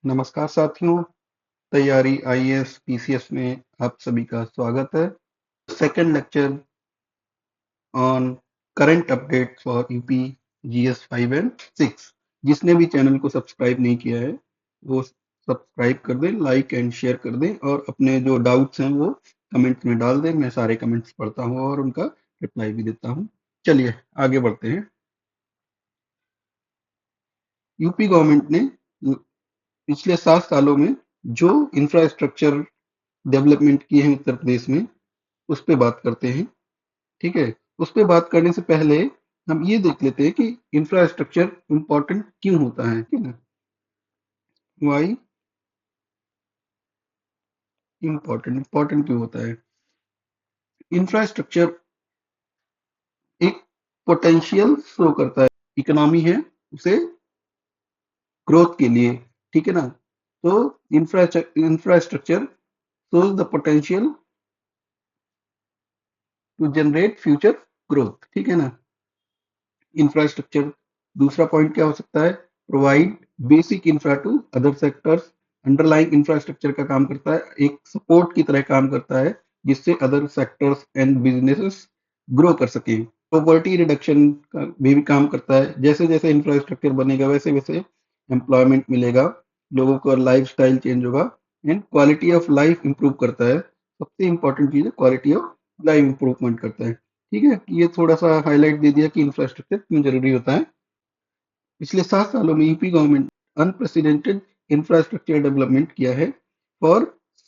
नमस्कार साथियों, तैयारी आईएएस पीसीएस में आप सभी का स्वागत है। Second lecture on current update for UP GS 5 and 6। जिसने भी चैनल को सब्सक्राइब नहीं किया है वो सब्सक्राइब कर दें, लाइक एंड शेयर कर दें और अपने जो डाउट्स हैं वो कमेंट्स में डाल दें। मैं सारे कमेंट्स पढ़ता हूँ और उनका रिप्लाई भी देता हूँ। चलिए आगे बढ़ते हैं। यूपी गवर्नमेंट ने पिछले 7 सालों में जो इंफ्रास्ट्रक्चर डेवलपमेंट किए हैं उत्तर प्रदेश में, उस पे बात करते हैं। ठीक है, उस पे बात करने से पहले हम ये देख लेते हैं कि इंफ्रास्ट्रक्चर इंपॉर्टेंट क्यों होता है। ठीक है ना, वाई इंपॉर्टेंट क्यों होता है। इंफ्रास्ट्रक्चर एक पोटेंशियल शो करता है, इकोनॉमी है उसे ग्रोथ के लिए। ठीक है ना, तो infrastructure shows the potential to generate future growth. ठीक है ना, इंफ्रास्ट्रक्चर दूसरा पॉइंट क्या हो सकता है, provide basic infra to other sectors. Underlying infrastructure का काम करता है, एक सपोर्ट की तरह काम करता है जिससे other sectors and businesses grow कर सकें। पॉवर्टी रिडक्शन का भी काम करता है, जैसे जैसे इंफ्रास्ट्रक्चर बनेगा वैसे वैसे एम्प्लॉयमेंट मिलेगा, लोगों का लाइफ स्टाइल चेंज होगा and quality of life improve करता है। सबसे इंपॉर्टेंट चीज है क्वालिटी ऑफ लाइफ इंप्रूवमेंट करता है। ठीक है, ये थोड़ा सा हाईलाइट दे दिया कि इंफ्रास्ट्रक्चर क्यों जरूरी होता है। पिछले 7 सालों में UP government unprecedented infrastructure development किया है for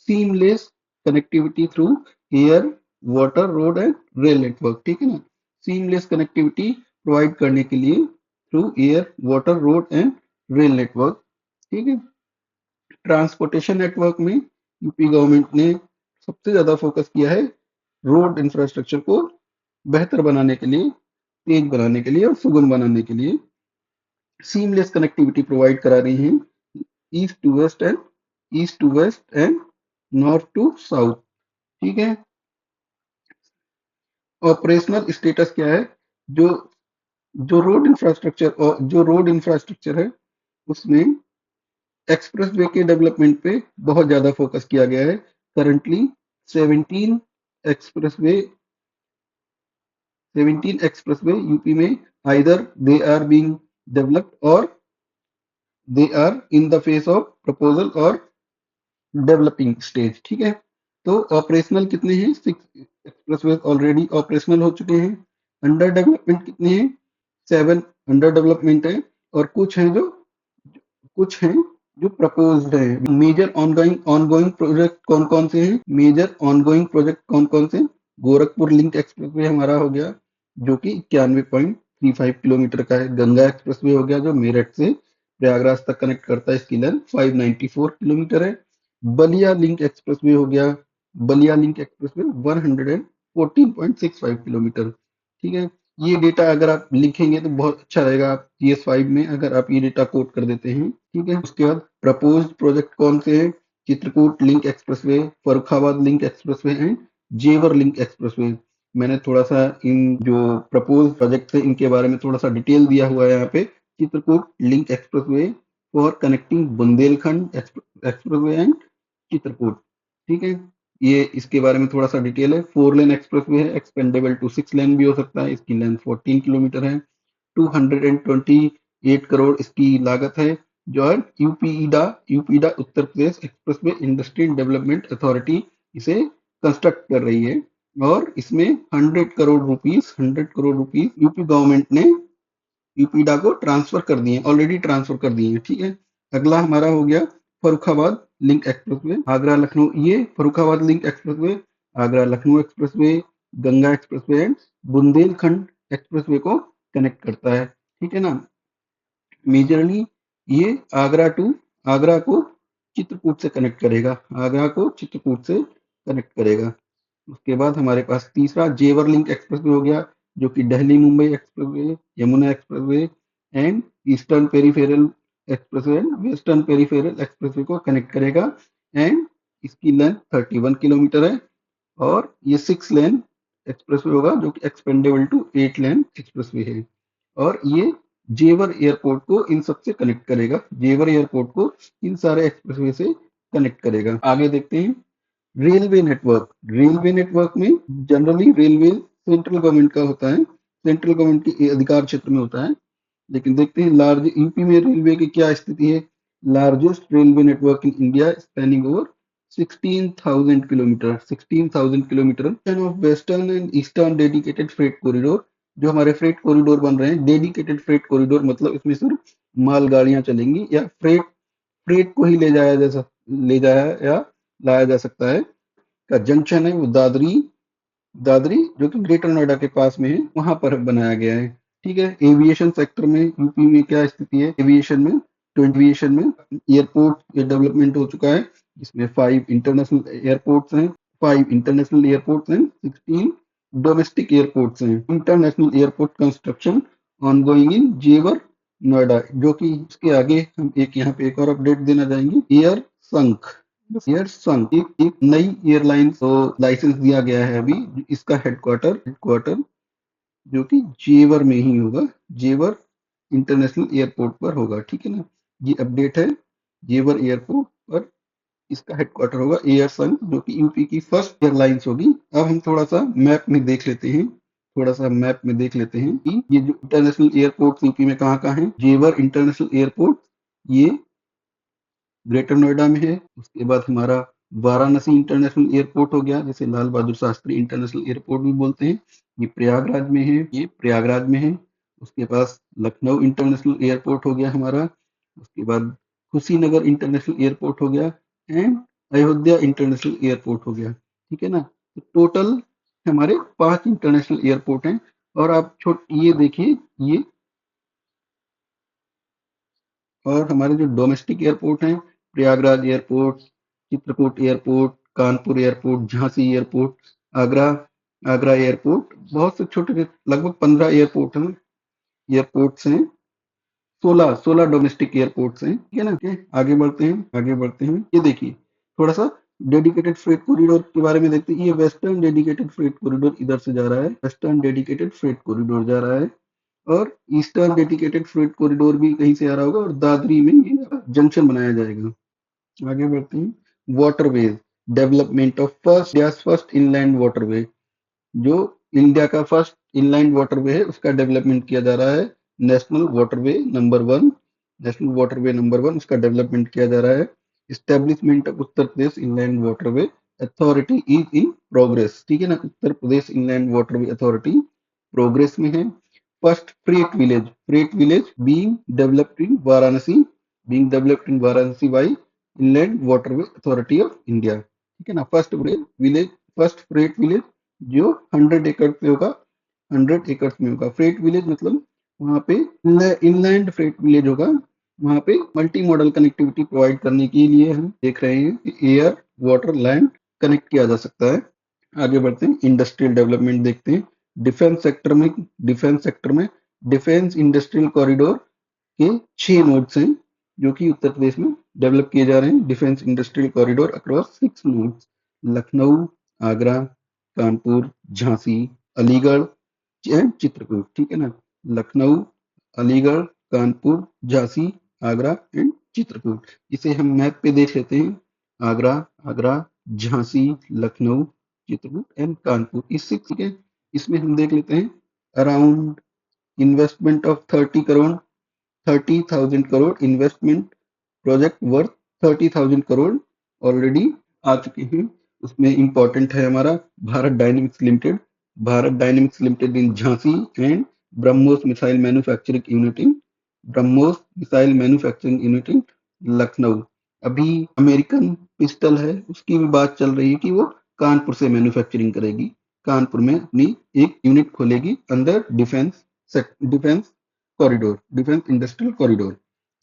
seamless connectivity through air, water, road and rail network. ठीक है ना, सीमलेस कनेक्टिविटी प्रोवाइड करने के लिए through air, water, road and rail network. ठीक है, ट्रांसपोर्टेशन नेटवर्क में यूपी गवर्नमेंट ने सबसे ज्यादा फोकस किया है रोड इंफ्रास्ट्रक्चर को बेहतर बनाने के लिए, तेज बनाने के लिए और सुगम बनाने के लिए। सीमलेस कनेक्टिविटी प्रोवाइड करा रही हैं east to west and north to south. ठीक है, ऑपरेशनल स्टेटस क्या है, जो जो रोड इंफ्रास्ट्रक्चर है उसमें एक्सप्रेसवे के डेवलपमेंट पे बहुत ज्यादा फोकस किया गया है। करंटली 17 एक्सप्रेसवे 17 एक्सप्रेसवे यूपी में either they are being developed और they are in the phase of proposal और डेवलपिंग स्टेज। ठीक है, तो ऑपरेशनल कितने हैं, 6 एक्सप्रेसवे ऑलरेडी ऑपरेशनल हो चुके हैं। अंडर डेवलपमेंट कितने हैं, 7 अंडर डेवलपमेंट है और कुछ हैं जो प्रपोज्ड है। मेजर ऑनगोइंग ऑनगोइंग प्रोजेक्ट कौन कौन से हैं, मेजर ऑनगोइंग प्रोजेक्ट कौन कौन से, गोरखपुर लिंक एक्सप्रेसवे हमारा हो गया जो कि 91.35 किलोमीटर का है। गंगा एक्सप्रेसवे हो गया जो मेरठ से प्रयागराज तक कनेक्ट करता है, इसकी लेंथ 594 किलोमीटर है। बलिया लिंक एक्सप्रेसवे हो गया, बलिया लिंक एक्सप्रेसवे 114.65 किलोमीटर। ठीक है, ये डेटा अगर आप लिखेंगे तो बहुत अच्छा रहेगा, आप GS5 में अगर आप ये डेटा कोट कर देते हैं। ठीक है, उसके बाद प्रपोज प्रोजेक्ट कौन से हैं, Chitrakoot link expressway, Farrukhabad link expressway and जेवर लिंक एक्सप्रेसवे। मैंने थोड़ा सा इन जो प्रपोज प्रोजेक्ट है इनके बारे में थोड़ा सा डिटेल दिया हुआ है यहाँ पे। Chitrakoot link expressway for connecting Bundelkhand expressway and Chitrakoot. ठीक है, ये इसके बारे में थोड़ा सा डिटेल है। 4 लेन एक्सप्रेसवे है, एक्सपेंडेबल टू 6 लेन भी हो सकता है, इसकी लेंथ 14 किलोमीटर है। 228 करोड़ इसकी लागत है। जो है UPEIDA Uttar Pradesh expressway industrial development authority इसे कंस्ट्रक्ट कर रही है और इसमें 100 करोड़ रुपीस यूपी गवर्नमेंट ने यूपीडा को ट्रांसफर कर दिए, ऑलरेडी ट्रांसफर कर दिए हैं। ठीक है, अगला हमारा हो गया फरुखाबाद लिंक एक्सप्रेसवे, आगरा लखनऊ। ये Farrukhabad link expressway Agra Lucknow expressway, Ganga expressway and Bundelkhand expressway को कनेक्ट करता है। ठीक है ना, मेजरली ये आगरा को चित्रकूट से कनेक्ट करेगा, आगरा को चित्रकूट से कनेक्ट करेगा। उसके बाद हमारे पास तीसरा जेवर लिंक एक्सप्रेसवे हो गया जो कि Delhi Mumbai expressway, Yamuna expressway and eastern peripheral expressway and western peripheral expressway को कनेक्ट करेगा एंड इसकी लेंथ 31 किलोमीटर है और ये 6 लेन एक्सप्रेसवे होगा जो कि एक्सपेंडेबल टू 8 लेन एक्सप्रेसवे है। और ये जेवर एयरपोर्ट को इन सबसे कनेक्ट करेगा, जेवर एयरपोर्ट को इन सारे एक्सप्रेसवे से कनेक्ट करेगा। आगे देखते हैं रेलवे नेटवर्क। रेलवे नेटवर्क में जनरली रेलवे सेंट्रल गवर्नमेंट का होता है, सेंट्रल गवर्नमेंट के अधिकार क्षेत्र में होता है। लेकिन देखते हैं लार्ज यूपी में रेलवे की क्या स्थिति है। Largest railway network in India spanning over 16,000 kilometre, 16,000 kilometre of western and eastern dedicated freight corridor. जो हमारे फ्रेट कॉरिडोर बन रहे हैं, डेडिकेटेड फ्रेट कॉरिडोर मतलब इसमें सिर्फ मालगाड़ियां चलेंगी या फ्रेट फ्रेट को ही ले जाया या लाया जा सकता है। का जंक्शन है वो दादरी, दादरी जो कि ग्रेटर नोएडा के पास में है, वहां पर बनाया गया है। ठीक है। एविएशन सेक्टर में यूपी में क्या स्थिति है एविएशन में, तो एविएशन में एयरपोर्ट डेवलपमेंट हो चुका है। इसमें 5 इंटरनेशनल एयरपोर्ट्स हैं, 5 इंटरनेशनल एयरपोर्ट्स हैं, 16 डोमेस्टिक एयरपोर्ट्स हैं। इंटरनेशनल एयरपोर्ट कंस्ट्रक्शन ऑनगोइंग इन जेवर नोएडा। जो कि इसके आगे हम एक यहाँ पे एक और अपडेट देना चाहेंगे, एयर संख, एयर संख एक नई एयरलाइन को लाइसेंस दिया गया है अभी। इसका हेडक्वार्टर जो कि जेवर में ही होगा, जेवर इंटरनेशनल एयरपोर्ट पर होगा। ठीक है ना, ये अपडेट है। जेवर एयरपोर्ट पर इसका हेडक्वार्टर होगा एयर संघ, जो कि यूपी की फर्स्ट एयरलाइंस होगी। अब हम थोड़ा सा मैप में देख लेते हैं, थोड़ा सा मैप में देख लेते हैं कि ये जो इंटरनेशनल एयरपोर्ट यूपी में कहाँ कहाँ है। जेवर इंटरनेशनल एयरपोर्ट ये ग्रेटर नोएडा में है। उसके बाद हमारा वाराणसी इंटरनेशनल एयरपोर्ट हो गया, जिसे लाल बहादुर शास्त्री इंटरनेशनल एयरपोर्ट भी बोलते हैं, ये प्रयागराज में है, ये प्रयागराज में है। उसके पास लखनऊ इंटरनेशनल एयरपोर्ट हो गया हमारा। उसके बाद कुशीनगर इंटरनेशनल एयरपोर्ट हो गया एंड अयोध्या इंटरनेशनल एयरपोर्ट हो गया। ठीक है ना, तो टोटल हमारे 5 इंटरनेशनल एयरपोर्ट हैं। और आप ये देखिए, ये और हमारे जो डोमेस्टिक एयरपोर्ट हैं, Prayagraj airport, Chitrakoot airport, Kanpur airport, Jhansi airport, Agra Agra airport, बहुत से छोटे लगभग 15 एयरपोर्ट्स हैं, 16 डोमेस्टिक एयरपोर्ट्स हैं। ठीक है ना। Okay, आगे बढ़ते हैं ये देखिए थोड़ा सा डेडिकेटेड फ्रेट कॉरिडोर के बारे में देखते हैं। ये वेस्टर्न डेडिकेटेड फ्रेट कॉरिडोर इधर से जा रहा है, वेस्टर्न डेडिकेटेड फ्रेट कॉरिडोर जा रहा है। और ईस्टर्न डेडिकेटेड फ्रेट कॉरिडोर भी कहीं से आ रहा होगा, और दादरी में ये जंक्शन बनाया जाएगा। आगे बढ़ते हैं waterways development of first inland waterway. जो इंडिया का फर्स्ट इनलैंड वाटरवे है, उसका डेवलपमेंट किया जा रहा है। National waterway number 1, national waterway number 1 उसका डेवलपमेंट किया जा रहा है। Establishment of Uttar Pradesh inland waterway authority is in progress. ठीक है ना, Uttar Pradesh inland waterway authority progress में है। First freight village being developed in Varanasi, being developed in Varanasi bye inland waterway authority of India. ठीक है ना, फर्स्ट फ्रेट विलेज जो 100 एकड़ पे होगा, 100 एकड़ में होगा। फ्रेट विलेज मतलब वहाँ पे इनलैंड फ्रेट विलेज होगा। वहाँ पे मल्टी मॉडल कनेक्टिविटी प्रोवाइड करने के लिए हम देख रहे हैं कि एयर वाटर लैंड कनेक्ट किया जा सकता है। आगे बढ़ते हैं इंडस्ट्रियल डेवलपमेंट देखते हैं। डिफेंस सेक्टर में डिफेंस इंडस्ट्रियल कॉरिडोर के 6 नोड्स हैं, जो कि उत्तर प्रदेश में डेवलप किए जा रहे हैं। Defence industrial corridor across 6 nodes, Lucknow, Agra, Kanpur, Jhansi, Aligarh and Chitrakoot. ठीक है ना, लखनऊ, अलीगढ़, कानपुर, झांसी, आगरा एंड चित्रकूट। इसे हम मैप पे देख लेते हैं। आगरा आगरा झांसी, लखनऊ, चित्रकूट एंड कानपुर, इस 6 के इसमें हम देख लेते हैं। Around investment of 30,000 crore investment, project worth 30,000 crore already आ चुके हैं। उसमें इंपॉर्टेंट है हमारा Bharat dynamics limited in Jhansi and BrahMos missile manufacturing unit in Lucknow. अभी अमेरिकन पिस्टल है, उसकी भी बात चल रही है कि वो कानपुर से मैन्युफैक्चरिंग करेगी, कानपुर में अपनी एक यूनिट खोलेगी under defence defence industrial corridor.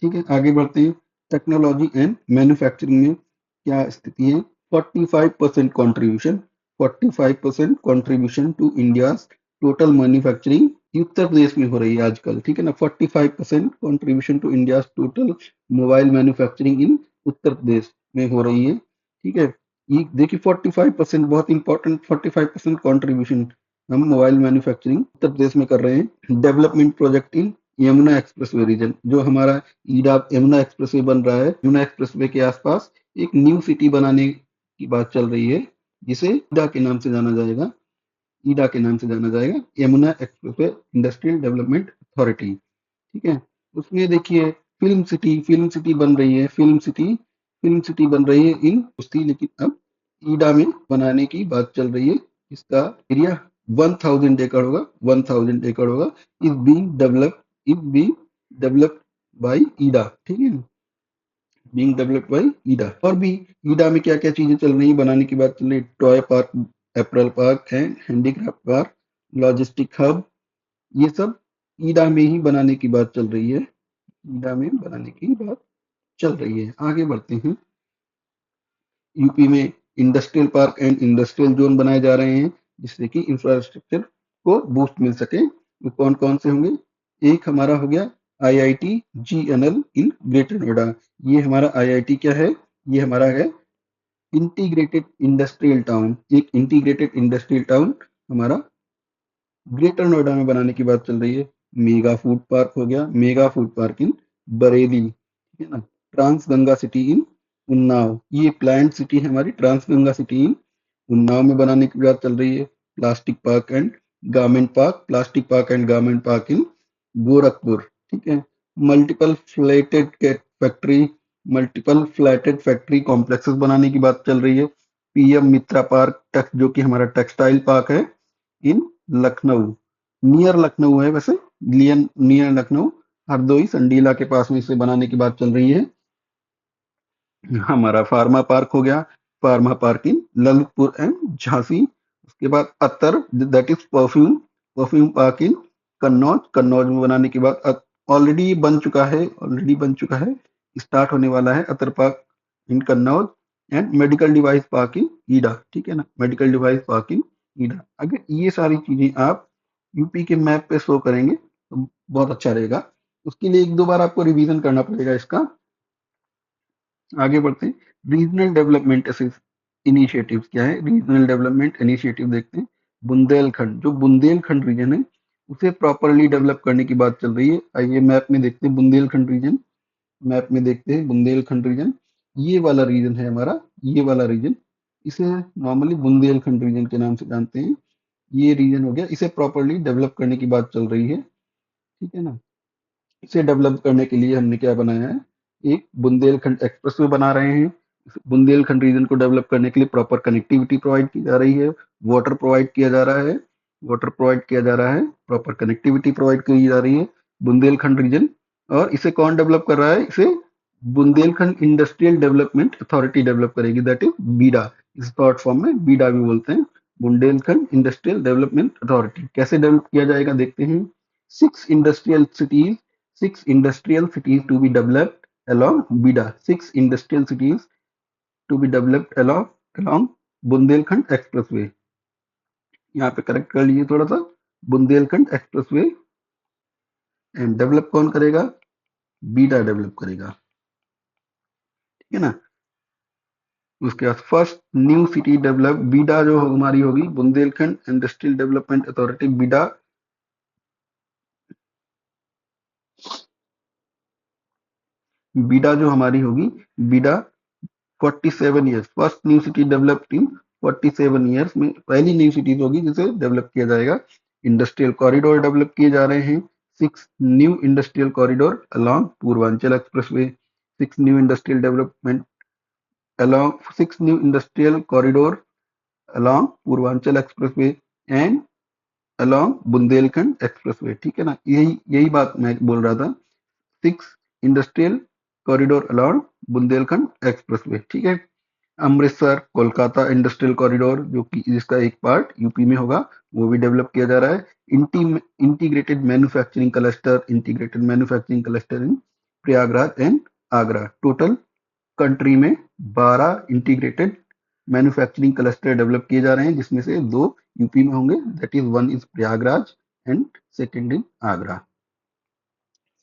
ठीक है, आगे बढ़ते हैं। टेक्नोलॉजी एंड मैन्युफैक्चरिंग में क्या स्थिति है। 45% contribution 45% contribution to India total manufacturing Uttar Pradesh में हो रही है आजकल। ठीक है ना, 45% contribution to India total mobile manufacturing in Uttar Pradesh में हो रही है। ठीक है, ये देखिए 45% बहुत इंपॉर्टेंट, 45% कंट्रीब्यूशन हम मोबाइल मैन्युफैक्चरिंग उत्तर प्रदेश में कर रहे हैं। Development project in Yamuna expressway region, जो हमारा ईडा यमुना एक्सप्रेसवे बन रहा है, यमुना एक्सप्रेसवे के आसपास एक न्यू सिटी बनाने की बात चल रही है, जिसे ईडा के नाम से जाना जाएगा, ईडा के नाम से जाना जाएगा, Yamuna expressway industrial development authority. ठीक है, उसमें देखिए फिल्म सिटी बन रही है, फिल्म सिटी बन रही है इन उसी, लेकिन अब ईडा में बनाने की बात चल रही है। इसका एरिया 1000 एकड़ होगा, 1000 एकड़ होगा। Is being developed by YEIDA. ठीक है, बीइंग डेवलप्ड बाय ईडा। और भी ईडा में क्या क्या चीजें चल रही है बनाने की बात चल रही है, toy park, apparel park and handicraft park, logistic hub, ये सब ईडा में ही बनाने की बात चल रही है, ईडा में बनाने की बात चल रही है। आगे बढ़ते हैं। यूपी में industrial park and industrial zone बनाए जा रहे हैं, जिससे कि इंफ्रास्ट्रक्चर को बूस्ट मिल सके। वो कौन कौन से होंगे? एक हमारा हो गया IIT GNL in greater Noida. ये हमारा आईआईटी क्या है? ये हमारा है इंटीग्रेटेड इंडस्ट्रियल टाउन। एक इंटीग्रेटेड इंडस्ट्रियल टाउन हमारा ग्रेटर नोएडा में बनाने की बात चल रही है। मेगा फूड पार्क हो गया, mega food park in Bareilly, ठीक है ना। Trans Ganga city in Unnao, ये प्लान्ड सिटी है हमारी, trans Ganga city in Unnao में बनाने की बात चल रही है। Plastic park and garment park in Gorakhpur, ठीक है। Multiple flatted factory multiple flatted factory complexes बनाने की बात चल रही है। पीएम मित्रा पार्क जो कि हमारा टेक्सटाइल पार्क है इन लखनऊ, नियर लखनऊ है वैसे, नियर लखनऊ, हरदोई संडीला के पास में इसे बनाने की बात चल रही है। हमारा फार्मा पार्क हो गया, pharma park in Lalitpur and Jhansi. उसके बाद अतर, that is perfume, perfume park in Kannauj, Kannauj में बनाने की बात ऑलरेडी बन चुका है, ऑलरेडी बन चुका है, स्टार्ट होने वाला है अतर park in Kannauj. And medical device park in YEIDA, ठीक है ना, medical device park in YEIDA. अगर ये सारी चीजें आप यूपी के मैप पे शो करेंगे तो बहुत अच्छा रहेगा। उसके लिए एक दो बार आपको रिवीजन करना पड़ेगा इसका। आगे बढ़ते हैं। रीजनल डेवलपमेंट इनिशिएटिव्स क्या है? रीजनल डेवलपमेंट इनिशिएटिव देखते हैं। बुंदेलखंड, जो बुंदेलखंड रीजन है उसे प्रॉपरली डेवलप करने की बात चल रही है। आइए मैप में देखते हैं बुंदेलखंड रीजन, मैप में देखते हैं बुंदेलखंड रीजन। ये वाला रीजन है हमारा, ये वाला रीजन, इसे नॉर्मली बुंदेलखंड रीजन के नाम से जानते हैं। ये रीजन हो गया, इसे प्रॉपरली डेवलप करने की बात चल रही है, ठीक है ना। इसे डेवलप करने के लिए हमने क्या बनाया है? एक बुंदेलखंड एक्सप्रेसवे बना रहे हैं। बुंदेलखंड रीजन को डेवलप करने के लिए प्रॉपर कनेक्टिविटी प्रोवाइड की जा रही है, वाटर प्रोवाइड किया जा रहा है, वाटर प्रोवाइड किया जा रहा है, प्रॉपर कनेक्टिविटी प्रोवाइड की जा रही है बुंदेलखंड रीजन। और इसे कौन डेवलप कर रहा है? इसे Bundelkhand industrial development authority develop करेगी, दैट इज बीडा। इस शॉर्ट फॉर्म में बीडा भी बोलते हैं, बुंदेलखंड इंडस्ट्रियल डेवलपमेंट अथॉरिटी। कैसे डेवलप किया जाएगा देखते हैं। Six industrial cities Six industrial cities to be developed along BIDA. Six industrial cities to be developed along Bundelkhand expressway. यहाँ पे करेक्ट कर लीजिए थोड़ा सा, बुंदेलखंड एक्सप्रेसवे। एंड डेवलप कौन करेगा? बीडा डेवलप करेगा, ठीक है ना। उसके बाद फर्स्ट न्यू सिटी डेवलप, बीडा जो हमारी होगी, बुंदेलखंड इंडस्ट्रियल डेवलपमेंट अथॉरिटी बीडा। बीडा जो हमारी होगी, बीडा 47 years, first new city developed in 47 years में पहली न्यू सिटीज होगी जिसे डेवलप किया जाएगा। इंडस्ट्रियल कॉरिडोर डेवलप किए जा रहे हैं। Six new industrial corridor along Purvanchal expressway. Six new industrial development along six new industrial corridor along Purvanchal expressway and along Bundelkhand expressway, ठीक है ना। यही यही बात मैं बोल रहा था, six industrial corridor along Bundelkhand expressway, ठीक है। अमृतसर कोलकाता इंडस्ट्रियल कॉरिडोर, जो कि जिसका एक पार्ट यूपी में होगा, वो भी डेवलप किया जा रहा है। Integrated manufacturing cluster in Prayagraj and Agra. Total country में 12 इंटीग्रेटेड मैन्युफैक्चरिंग क्लस्टर डेवलप किए जा रहे हैं, जिसमें से 2 यूपी में होंगे, that is one is Prayagraj and second in Agra,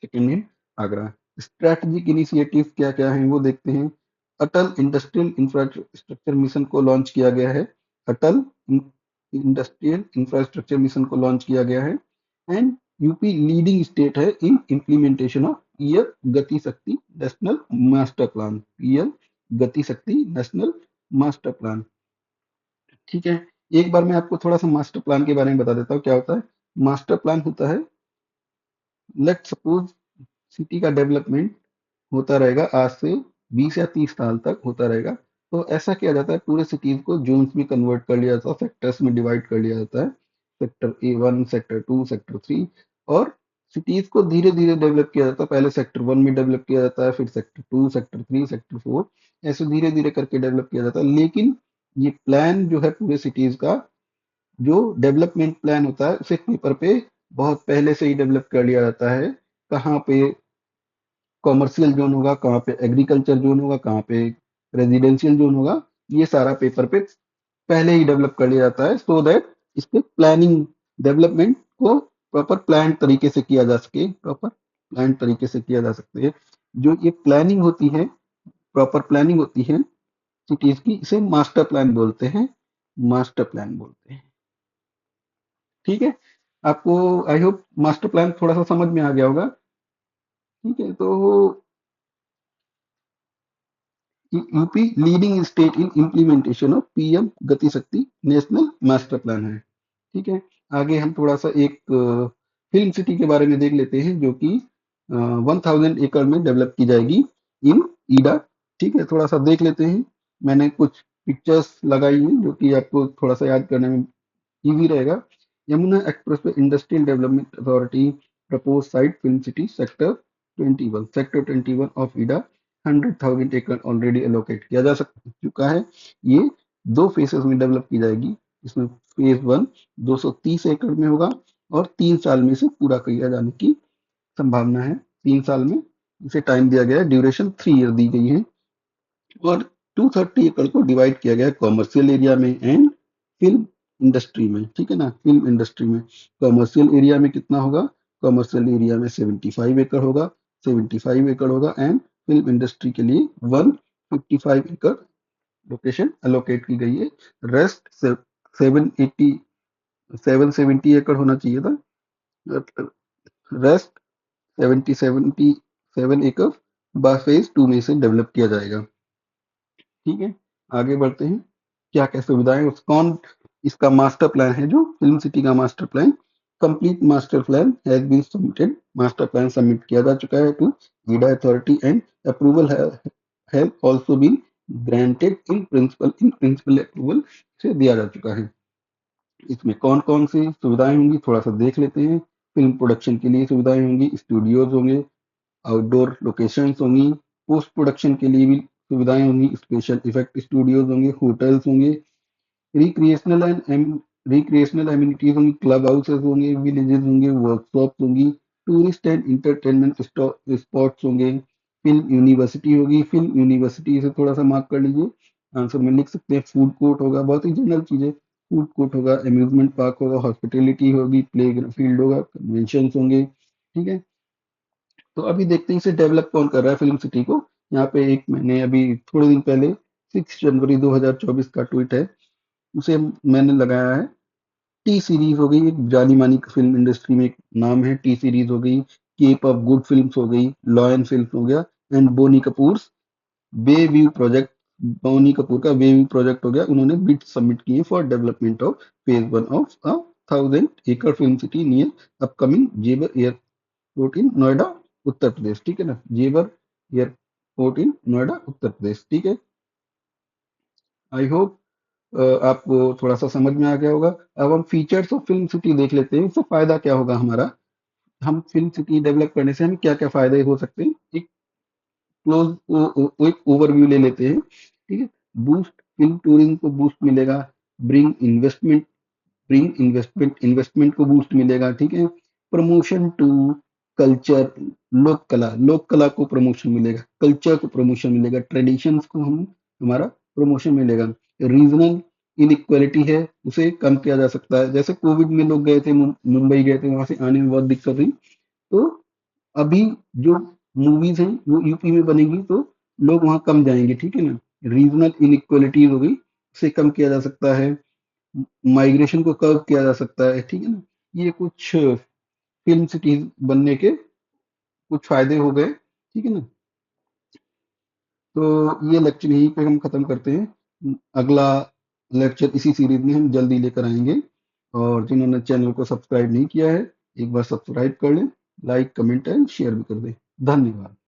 second in Agra. Strategic initiative क्या क्या है वो देखते हैं। अटल इंडस्ट्रियल इंफ्रास्ट्रक्चर मिशन को लॉन्च किया गया है, अटल इंडस्ट्रियल इंफ्रास्ट्रक्चर मिशन को लॉन्च किया गया है। एंड यूपी लीडिंग स्टेट है इन इम्प्लीमेंटेशन ऑफ पीएम गति शक्ति नेशनल मास्टर प्लान। पीएम गति शक्ति नेशनल मास्टर प्लान। ठीक है, एक बार मैं आपको थोड़ा सा मास्टर प्लान के बारे में बता देता हूँ क्या होता है। मास्टर प्लान होता है, लेट सपोज सिटी का डेवलपमेंट होता रहेगा आज से 20 या 30 साल तक होता रहेगा। तो ऐसा किया जाता है, पूरे सिटीज को जोन्स में कन्वर्ट कर लिया जाता है, सेक्टर्स में डिवाइड कर लिया जाता है, सेक्टर 1, सेक्टर 2, सेक्टर 3। और सिटीज को धीरे धीरे डेवलप किया जाता है, पहले सेक्टर 1 में डेवलप किया जाता है, फिर सेक्टर 2, सेक्टर 3, सेक्टर 4, ऐसे धीरे धीरे करके डेवलप किया जाता है। लेकिन ये प्लान जो है पूरे सिटीज का, जो डेवलपमेंट प्लान होता है, उसे पेपर पे बहुत पहले से ही डेवलप कर लिया जाता है। कहाँ पे कॉमर्शियल जोन होगा, कहाँ पे एग्रीकल्चर जोन होगा, कहाँ पे रेजिडेंशियल जोन होगा, ये सारा पेपर पे पहले ही डेवलप कर लिया जाता है, सो दैट इस पे प्लानिंग डेवलपमेंट को प्रॉपर प्लान तरीके से किया जा सके, प्रॉपर प्लान तरीके से किया जा सकते हैं। जो ये प्लानिंग होती है, प्रॉपर प्लानिंग होती है सिटीज की, इसे मास्टर प्लान बोलते हैं, मास्टर प्लान बोलते हैं। ठीक है, आपको आई होप मास्टर प्लान थोड़ा सा समझ में आ गया होगा। ठीक है, तो UP leading state in implementation of PM गति शक्ति नेशनल मास्टर प्लान है। ठीक है, आगे हम थोड़ा सा एक फिल्म सिटी के बारे में देख लेते हैं, जो कि 1000 एकड़ में डेवलप की जाएगी इन ईडा। ठीक है, थोड़ा सा देख लेते हैं। मैंने कुछ पिक्चर्स लगाई हैं जो कि आपको थोड़ा सा याद करने में इजी रहेगा। Yamuna expressway industrial development authority propose site film city sector 21 of YEIDA 100,000 एकड़ ऑलरेडी एलोकेट किया जा चुका है। ये दो फेसेस में डेवलप की जाएगी। इसमें फेज 1 230 एकड़ में होगा और 3 साल में से पूरा किया जाने की संभावना है। 3 साल में इसे टाइम दिया गया है, ड्यूरेशन 3 ईयर दी गई है। और 230 एकड़ को डिवाइड किया गया है कॉमर्शियल एरिया में एंड फिल्म इंडस्ट्री में। ठीक है ना, फिल्म इंडस्ट्री में कॉमर्शियल एरिया में कितना होगा, कॉमर्शियल एरिया में 75 एकड़ होगा, 75 एकड़ होगा, एंड फिल्म इंडस्ट्री के लिए 155 एकड़ लोकेशन अलोकेट की गई है। रेस्ट 770 होना चाहिए था। रेस्ट 77 एकड़ फेज 2 में से डेवलप किया जाएगा। ठीक है, आगे बढ़ते हैं। क्या क्या सुविधाएं, उस कौन इसका मास्टर प्लान है, जो फिल्म सिटी का master plan, complete master plan has been submitted. Master plan submit किया जा चुका है to YEIDA authority and approval have also been granted in principle. In principle approval से दिया जा चुका है। इसमें कौन कौन सी सुविधाएं होंगी थोड़ा सा देख लेते हैं। फिल्म प्रोडक्शन के लिए सुविधाएं होंगी, स्टूडियोज होंगे, आउटडोर लोकेशंस होंगी, पोस्ट प्रोडक्शन के लिए भी सुविधाएं होंगी, स्पेशल इफेक्ट स्टूडियोज होंगे, होटल्स होंगे, रिक्रिएशनल एंड रिक्रिएशनल एमिनिटीज होंगी, क्लब हाउसेस होंगे, विलेजेस होंगे, वर्कशॉप्स होंगी, टूरिस्ट एंड इंटरटेनमेंट स्पॉट्स होंगे, फिल्म यूनिवर्सिटी होगी। फिल्म यूनिवर्सिटी से थोड़ा सा मार्क कर लीजिए, आंसर में लिख सकते हैं। फूड कोर्ट होगा, बहुत ही जनरल चीज है। फूड कोर्ट होगा, अम्यूजमेंट पार्क होगा, हॉस्पिटैलिटी होगी, प्ले फील्ड होगा, कन्वेंशन होंगे। ठीक है, तो अभी देखते हैं इसे डेवलप कौन कर रहा है फिल्म सिटी को। यहाँ पे एक मैंने अभी थोड़े दिन पहले 6 जनवरी 2024 का ट्वीट है, उसे मैंने लगाया है। टी सीरीज हो गई, एक जानी मानी फिल्म इंडस्ट्री में एक नाम है, टी सीरीज हो गई, केप ऑफ गुड फिल्म्स हो गई, लॉयन फिल्म हो गया, and Boney Kapoor bay view project. Boney Kapoor का वे व्यू प्रोजेक्ट हो गया। उन्होंने बिड सबमिट किए for development of phase 1 of 1000 एकड़ film city near upcoming Jewar airport in Noida Uttar Pradesh. ठीक है ना, जेवर एयरपोर्ट इन नोएडा उत्तर प्रदेश। ठीक है, आई होप आपको थोड़ा सा समझ में आ गया होगा। अब हम फीचर्स ऑफ फिल्म सिटी देख लेते हैं, इससे फायदा क्या होगा हमारा। हम फिल्म सिटी डेवलप करने से हमें क्या क्या फायदे हो सकते हैं, एक एक ओवरव्यू ले लेते हैं। ठीक है, बूस्ट फिल्म टूरिज्म को बूस्ट मिलेगा, ब्रिंग इन्वेस्टमेंट इन्वेस्टमेंट को बूस्ट मिलेगा। ठीक है, प्रमोशन टू कल्चर, लोक कला को प्रमोशन मिलेगा, कल्चर को प्रमोशन मिलेगा, ट्रेडिशंस को हम हमारा प्रमोशन मिलेगा। रीजनल इनइक्वालिटी है, उसे कम किया जा सकता है। जैसे कोविड में लोग गए थे, मुंबई गए थे, वहां से आने में बहुत दिक्कत हुई। तो अभी जो मूवीज हैं वो यूपी में बनेगी, तो लोग वहां कम जाएंगे। ठीक है ना, रीजनल इनइक्वालिटी हो गई, उसे कम किया जा सकता है। माइग्रेशन को कर्व किया जा सकता है। ठीक है ना, ये कुछ फिल्म सिटीज बनने के कुछ फायदे हो गए, ठीक है ना। तो ये लेक्चर यहीं पे हम खत्म करते हैं। अगला लेक्चर इसी सीरीज में हम जल्दी लेकर आएंगे। और जिन्होंने चैनल को सब्सक्राइब नहीं किया है, एक बार सब्सक्राइब कर लें, लाइक कमेंट एंड शेयर भी कर दें। धन्यवाद।